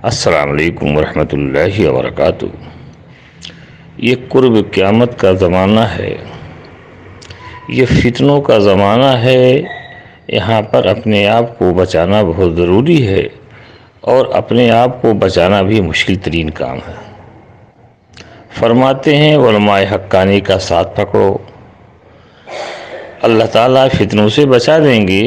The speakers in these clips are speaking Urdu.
السلام علیکم ورحمۃ اللہ وبرکاتہ۔ یہ قرب قیامت کا زمانہ ہے، یہ فتنوں کا زمانہ ہے۔ یہاں پر اپنے آپ کو بچانا بہت ضروری ہے، اور اپنے آپ کو بچانا بھی مشکل ترین کام ہے۔ فرماتے ہیں علماء حقانی کا ساتھ پکڑو، اللہ تعالیٰ فتنوں سے بچا دیں گے۔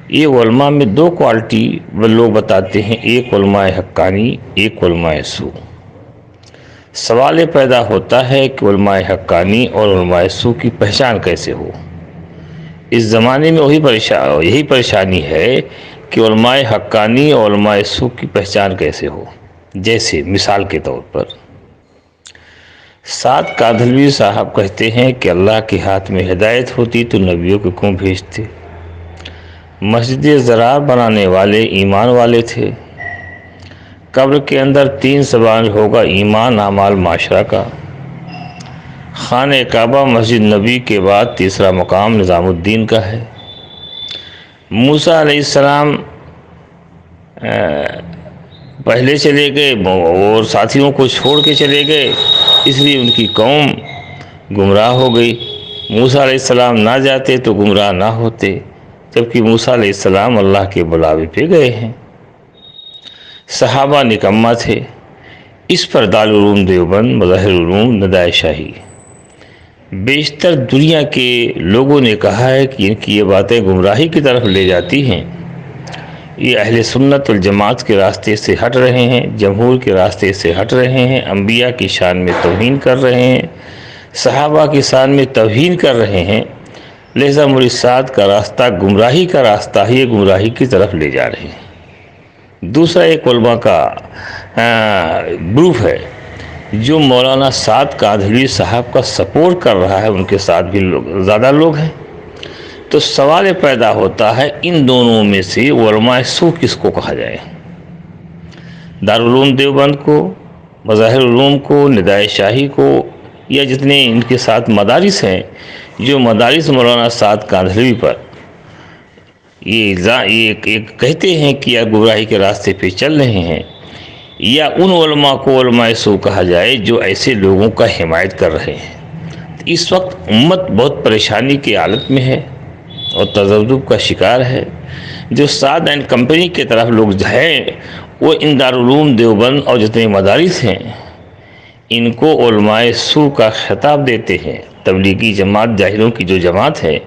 یہ علماء میں دو کوالٹی لوگ بتاتے ہیں، ایک علماء حقانی، ایک علماء سو۔ سوال پیدا ہوتا ہے کہ علماء حقانی اور علماء سو کی پہچان کیسے ہو؟ اس زمانے میں یہی پریشانی ہے کہ علماء حقانی اور علماء سو کی پہچان کیسے ہو۔ جیسے مثال کے طور پر سعد کاندھلوی صاحب کہتے ہیں کہ اللہ کے ہاتھ میں ہدایت ہوتی تو نبیوں کو کیوں بھیجتے؟ مسجد زرار بنانے والے ایمان والے تھے۔ قبر کے اندر 3 سوال ہوگا، ایمان، اعمال، معاشرہ کا۔ خانہ کعبہ مسجد نبی کے بعد تیسرا مقام نظام الدین کا ہے۔ موسیٰ علیہ السلام پہلے چلے گئے اور ساتھیوں کو چھوڑ کے چلے گئے، اس لیے ان کی قوم گمراہ ہو گئی۔ موسیٰ علیہ السلام نہ جاتے تو گمراہ نہ ہوتے، جبکہ موسیٰ علیہ السلام اللہ کے بلاوے پہ گئے ہیں۔ صحابہ نکمہ تھے۔ اس پر دارالعلوم دیوبند، مظاہر العلوم، ندائے شاہی، بیشتر دنیا کے لوگوں نے کہا ہے کہ ان کی یہ باتیں گمراہی کی طرف لے جاتی ہیں۔ یہ اہل سنت والجماعت کے راستے سے ہٹ رہے ہیں، جمہور کے راستے سے ہٹ رہے ہیں، انبیاء کی شان میں توہین کر رہے ہیں، صحابہ کی شان میں توہین کر رہے ہیں۔ لہذا مولوی سعد کا راستہ گمراہی کا راستہ ہے، یہ گمراہی کی طرف لے جا رہے ہیں۔ دوسرا ایک علماء کا گروپ ہے جو مولانا سعد کاندھلوی صاحب کا سپورٹ کر رہا ہے، ان کے ساتھ بھی زیادہ لوگ ہیں۔ تو سوال پیدا ہوتا ہے ان دونوں میں سے علماء سو کس کو کہا جائے؟ دارالعلوم دیوبند کو، مظاہر العلوم کو، ندائے شاہی کو، یا جتنے ان کے ساتھ مدارس ہیں، جو مدارس مولانا سعد کاندھلوی پر یہ کہتے ہیں کہ یا گمراہی کے راستے پہ چل رہے ہیں، یا ان علماء کو علماء سو کہا جائے جو ایسے لوگوں کا حمایت کر رہے ہیں۔ اس وقت امت بہت پریشانی کی حالت میں ہے اور تذبذب کا شکار ہے۔ جو سعد اینڈ کمپنی کے طرف لوگ ہیں، وہ ان دارالعلوم دیوبند اور جتنے مدارس ہیں ان کو علماء سو کا خطاب دیتے ہیں۔ تبلیغی جماعت، جاہلوں کی جو جماعت ہے،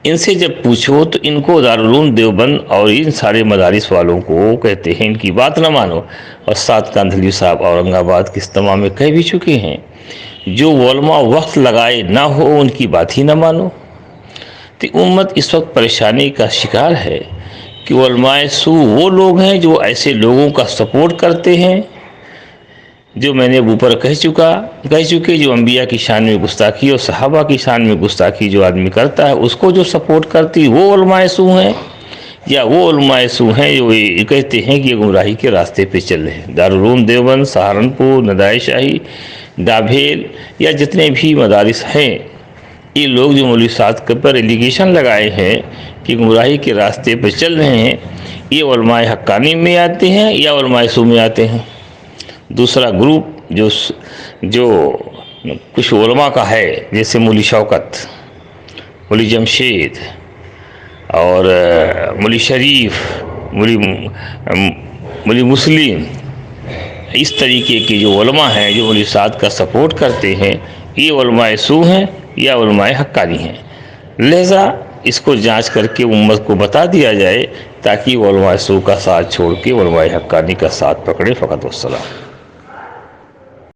ان سے جب پوچھو تو ان کو دارالعلوم دیوبند اور ان سارے مدارس والوں کو کہتے ہیں ان کی بات نہ مانو۔ اور سعد کاندھلوی صاحب اورنگ آباد کے اجتماع میں کہہ بھی چکے ہیں، جو علماء وقت لگائے نہ ہو ان کی بات ہی نہ مانو۔ تو امت اس وقت پریشانی کا شکار ہے کہ علماء سو وہ لوگ ہیں جو ایسے لوگوں کا سپورٹ کرتے ہیں، جو میں نے اوپر کہہ چکے جو انبیاء کی شان میں گستاخی اور صحابہ کی شان میں گستاخی جو آدمی کرتا ہے، اس کو جو سپورٹ کرتی وہ علماء سو ہیں، یا وہ علماء سو ہیں جو یہ کہتے ہیں کہ یہ گمراہی کے راستے پہ چل رہے ہیں۔ دارالعلوم دیوبند، سہارنپور، ندائے شاہی، ڈابھیل، یا جتنے بھی مدارس ہیں، یہ لوگ جو مولوی سعد پر ایلیگیشن لگائے ہیں کہ گمراہی کے راستے پہ چل رہے ہیں، یہ علماء حقانی میں آتے ہیں یا علماء سو میں آتے ہیں۔ دوسرا گروپ جو کچھ علماء کا ہے، جیسے مولوی شوکت، مولوی جمشید اور مولوی شریف، مولوی مسلم، اس طریقے کے جو علماء ہیں جو مولوی سعد کا سپورٹ کرتے ہیں، یہ علماء سو ہیں یا علماء حقانی ہیں۔ لہذا اس کو جانچ کر کے امت کو بتا دیا جائے تاکہ وہ علماء سو کا ساتھ چھوڑ کے علماء حقانی کا ساتھ پکڑے۔ فقط والسلام۔